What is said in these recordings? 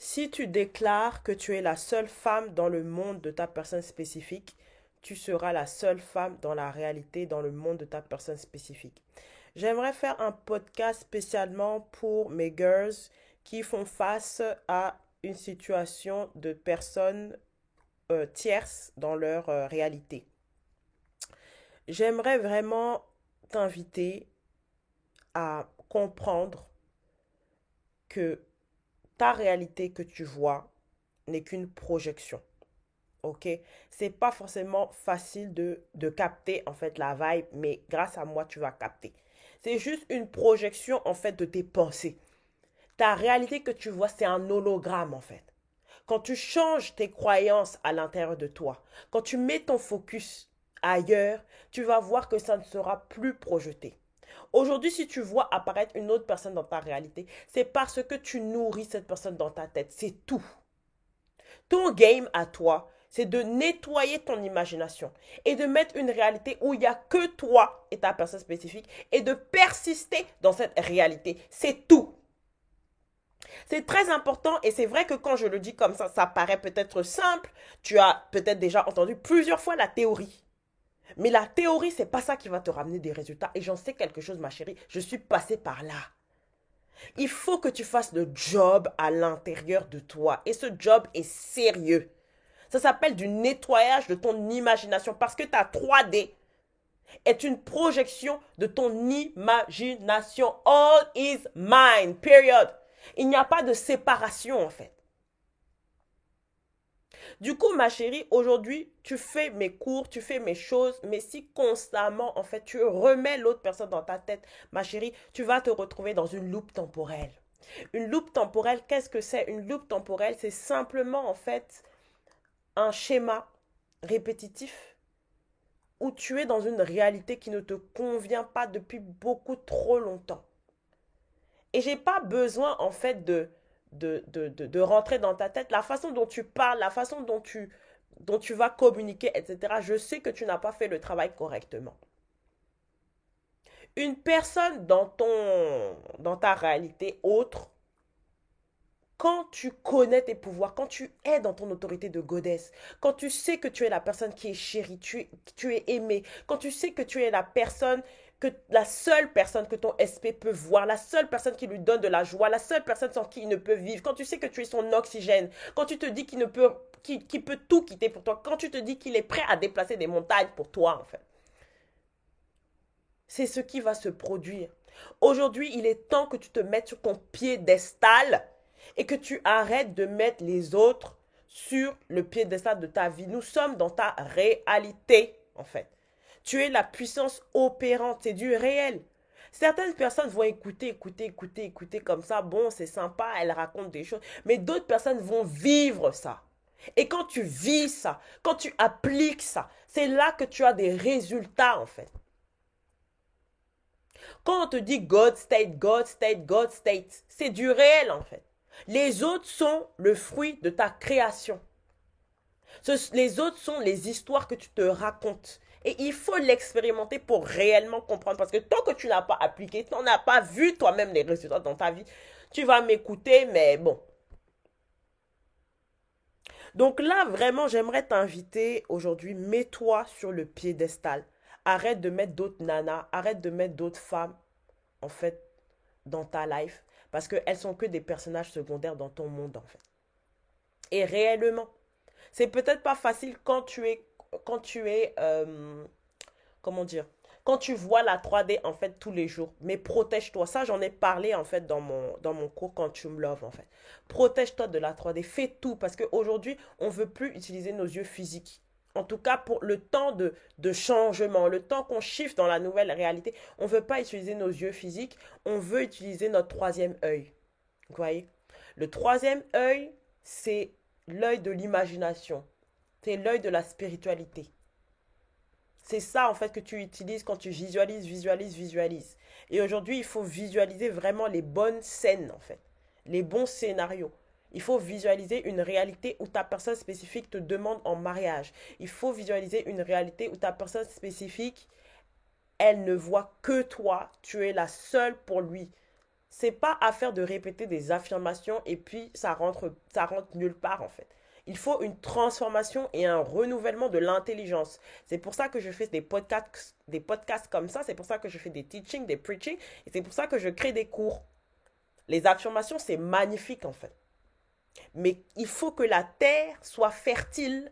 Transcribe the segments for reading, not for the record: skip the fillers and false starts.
Si tu déclares que tu es la seule femme dans le monde de ta personne spécifique, tu seras la seule femme dans la réalité, dans le monde de ta personne spécifique. J'aimerais faire un podcast spécialement pour mes girls qui font face à une situation de personnes tierces dans leur réalité. J'aimerais vraiment t'inviter à comprendre que ta réalité que tu vois n'est qu'une projection. Ok? C'est pas forcément facile de capter en fait la vibe, mais grâce à moi, tu vas capter. C'est juste une projection en fait de tes pensées. Ta réalité que tu vois, c'est un hologramme en fait. Quand tu changes tes croyances à l'intérieur de toi, quand tu mets ton focus ailleurs, tu vas voir que ça ne sera plus projeté. Aujourd'hui, si tu vois apparaître une autre personne dans ta réalité, c'est parce que tu nourris cette personne dans ta tête. C'est tout. Ton game à toi, c'est de nettoyer ton imagination et de mettre une réalité où il n'y a que toi et ta personne spécifique et de persister dans cette réalité. C'est tout. C'est très important et c'est vrai que quand je le dis comme ça paraît peut-être simple. Tu as peut-être déjà entendu plusieurs fois la théorie. Mais la théorie, c'est pas ça qui va te ramener des résultats. Et j'en sais quelque chose, ma chérie. Je suis passée par là. Il faut que tu fasses le job à l'intérieur de toi. Et ce job est sérieux. Ça s'appelle du nettoyage de ton imagination parce que ta 3D est une projection de ton imagination. All is mind, period. Il n'y a pas de séparation en fait. Du coup, ma chérie, aujourd'hui, tu fais mes cours, tu fais mes choses, mais si constamment, en fait, tu remets l'autre personne dans ta tête, ma chérie, tu vas te retrouver dans une loupe temporelle. Une loupe temporelle, qu'est-ce que c'est? Une loupe temporelle, c'est simplement, en fait, un schéma répétitif où tu es dans une réalité qui ne te convient pas depuis beaucoup trop longtemps. Et j'ai pas besoin, en fait, de rentrer dans ta tête. La façon dont tu parles, la façon dont tu vas communiquer, etc. Je sais que tu n'as pas fait le travail correctement. Une personne dans ta réalité autre, quand tu connais tes pouvoirs, quand tu es dans ton autorité de goddess, quand tu sais que tu es la personne qui est chérie, tu es aimée, quand tu sais que tu es la seule personne que ton SP peut voir, la seule personne qui lui donne de la joie, la seule personne sans qui il ne peut vivre, quand tu sais que tu es son oxygène, quand tu te dis qu'il peut tout quitter pour toi, quand tu te dis qu'il est prêt à déplacer des montagnes pour toi, en fait. C'est ce qui va se produire. Aujourd'hui, il est temps que tu te mettes sur ton piédestal et que tu arrêtes de mettre les autres sur le piédestal de ta vie. Nous sommes dans ta réalité, en fait. Tu es la puissance opérante, c'est du réel. Certaines personnes vont écouter comme ça. Bon, c'est sympa, elles racontent des choses. Mais d'autres personnes vont vivre ça. Et quand tu vis ça, quand tu appliques ça, c'est là que tu as des résultats, en fait. Quand on te dit God state, God state, God state, c'est du réel en fait. Les autres sont le fruit de ta création. Les autres sont les histoires que tu te racontes. Et il faut l'expérimenter pour réellement comprendre. Parce que tant que tu n'as pas appliqué, tu n'as pas vu toi-même les résultats dans ta vie, tu vas m'écouter, mais bon. Donc là, vraiment, j'aimerais t'inviter aujourd'hui, mets-toi sur le piédestal. Arrête de mettre d'autres nanas, arrête de mettre d'autres femmes en fait, dans ta life. Parce qu'elles sont que des personnages secondaires dans ton monde, en fait. Et réellement, c'est peut-être pas facile comment dire, quand tu vois la 3D, en fait, tous les jours. Mais protège-toi. Ça, j'en ai parlé, en fait, dans mon cours Quantum Love, en fait. Protège-toi de la 3D. Fais tout. Parce qu'aujourd'hui, on ne veut plus utiliser nos yeux physiques. En tout cas, pour le temps de changement, le temps qu'on shift dans la nouvelle réalité, on ne veut pas utiliser nos yeux physiques, on veut utiliser notre troisième œil. Vous voyez? Le troisième œil, c'est l'œil de l'imagination. C'est l'œil de la spiritualité. C'est ça, en fait, que tu utilises quand tu visualises. Et aujourd'hui, il faut visualiser vraiment les bonnes scènes, en fait. Les bons scénarios. Il faut visualiser une réalité où ta personne spécifique te demande en mariage. Il faut visualiser une réalité où ta personne spécifique, elle ne voit que toi. Tu es la seule pour lui. c'est pas affaire de répéter des affirmations et puis ça rentre nulle part en fait. Il faut une transformation et un renouvellement de l'intelligence. C'est pour ça que je fais des podcasts comme ça. C'est pour ça que je fais des teachings, des preaching. Et c'est pour ça que je crée des cours. Les affirmations, c'est magnifique en fait. Mais il faut que la terre soit fertile.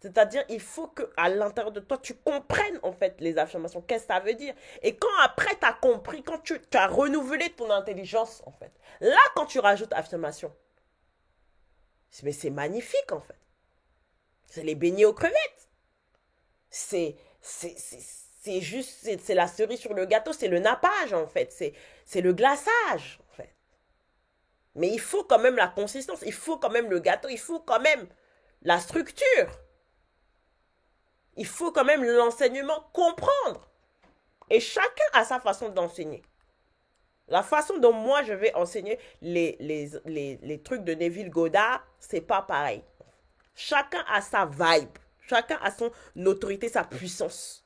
C'est-à-dire, il faut que à l'intérieur de toi, tu comprennes en fait les affirmations. Qu'est-ce que ça veut dire? Et quand après tu as compris, quand tu as renouvelé ton intelligence en fait, là quand tu rajoutes affirmation, mais c'est magnifique en fait. C'est les beignets aux crevettes. C'est juste, c'est la cerise sur le gâteau, c'est le nappage en fait. C'est le glaçage en fait. Mais il faut quand même la consistance, il faut quand même le gâteau, il faut quand même la structure. Il faut quand même l'enseignement comprendre. Et chacun a sa façon d'enseigner. La façon dont moi je vais enseigner les trucs de Neville Goddard, c'est pas pareil. Chacun a sa vibe. Chacun a son autorité, sa puissance.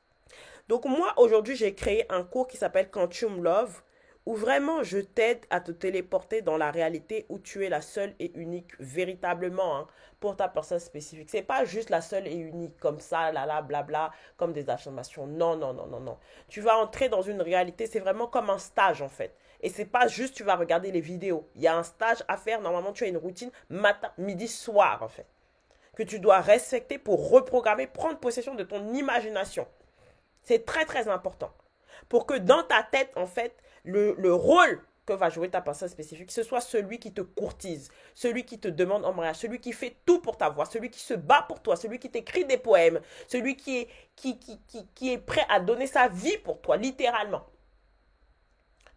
Donc moi, aujourd'hui, j'ai créé un cours qui s'appelle Quantum Love, où vraiment je t'aide à te téléporter dans la réalité où tu es la seule et unique véritablement hein, pour ta personne spécifique. C'est pas juste la seule et unique comme ça, là, là, blabla, comme des affirmations. Non, non, non, non, non. Tu vas entrer dans une réalité, c'est vraiment comme un stage en fait. Et c'est pas juste tu vas regarder les vidéos. Il y a un stage à faire. Normalement, tu as une routine matin, midi, soir en fait. Que tu dois respecter pour reprogrammer, prendre possession de ton imagination. C'est très, très important. Pour que dans ta tête, en fait, le rôle que va jouer ta personne spécifique, ce soit celui qui te courtise, celui qui te demande en mariage, celui qui fait tout pour t'avoir, celui qui se bat pour toi, celui qui t'écrit des poèmes, celui qui est prêt à donner sa vie pour toi, littéralement.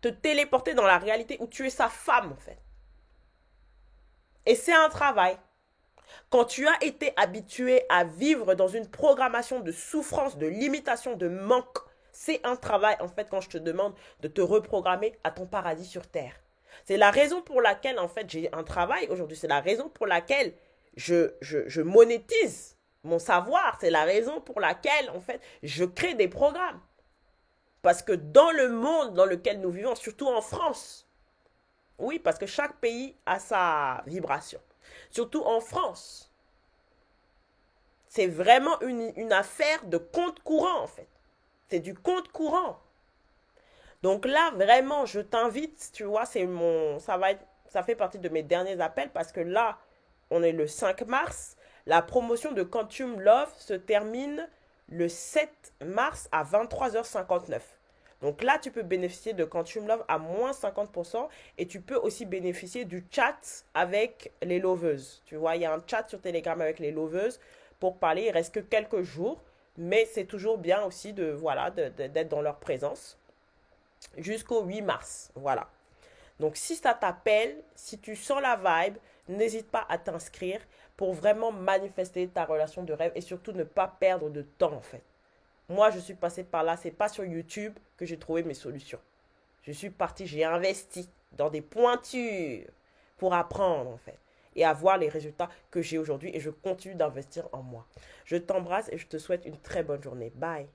Te téléporter dans la réalité où tu es sa femme, en fait. Et c'est un travail. Quand tu as été habitué à vivre dans une programmation de souffrance, de limitation, de manque, c'est un travail, en fait, quand je te demande de te reprogrammer à ton paradis sur Terre. C'est la raison pour laquelle, en fait, j'ai un travail aujourd'hui. C'est la raison pour laquelle je monétise mon savoir. C'est la raison pour laquelle, en fait, je crée des programmes. Parce que dans le monde dans lequel nous vivons, surtout en France, oui, parce que chaque pays a sa vibration. Surtout en France, c'est vraiment une affaire de compte courant, en fait. C'est du compte courant. Donc là, vraiment, je t'invite, tu vois, ça fait partie de mes derniers appels parce que là, on est le 5 mars. La promotion de Quantum Love se termine le 7 mars à 23h59. Donc là, tu peux bénéficier de Quantum Love à moins 50% et tu peux aussi bénéficier du chat avec les loveuses. Tu vois, il y a un chat sur Telegram avec les loveuses pour parler. Il reste que quelques jours, mais c'est toujours bien aussi d'être dans leur présence jusqu'au 8 mars. Voilà. Donc si ça t'appelle, si tu sens la vibe, n'hésite pas à t'inscrire pour vraiment manifester ta relation de rêve et surtout ne pas perdre de temps en fait. Moi, je suis passée par là. C'est pas sur YouTube que j'ai trouvé mes solutions. Je suis partie, j'ai investi dans des pointures pour apprendre, en fait. Et avoir les résultats que j'ai aujourd'hui. Et je continue d'investir en moi. Je t'embrasse et je te souhaite une très bonne journée. Bye.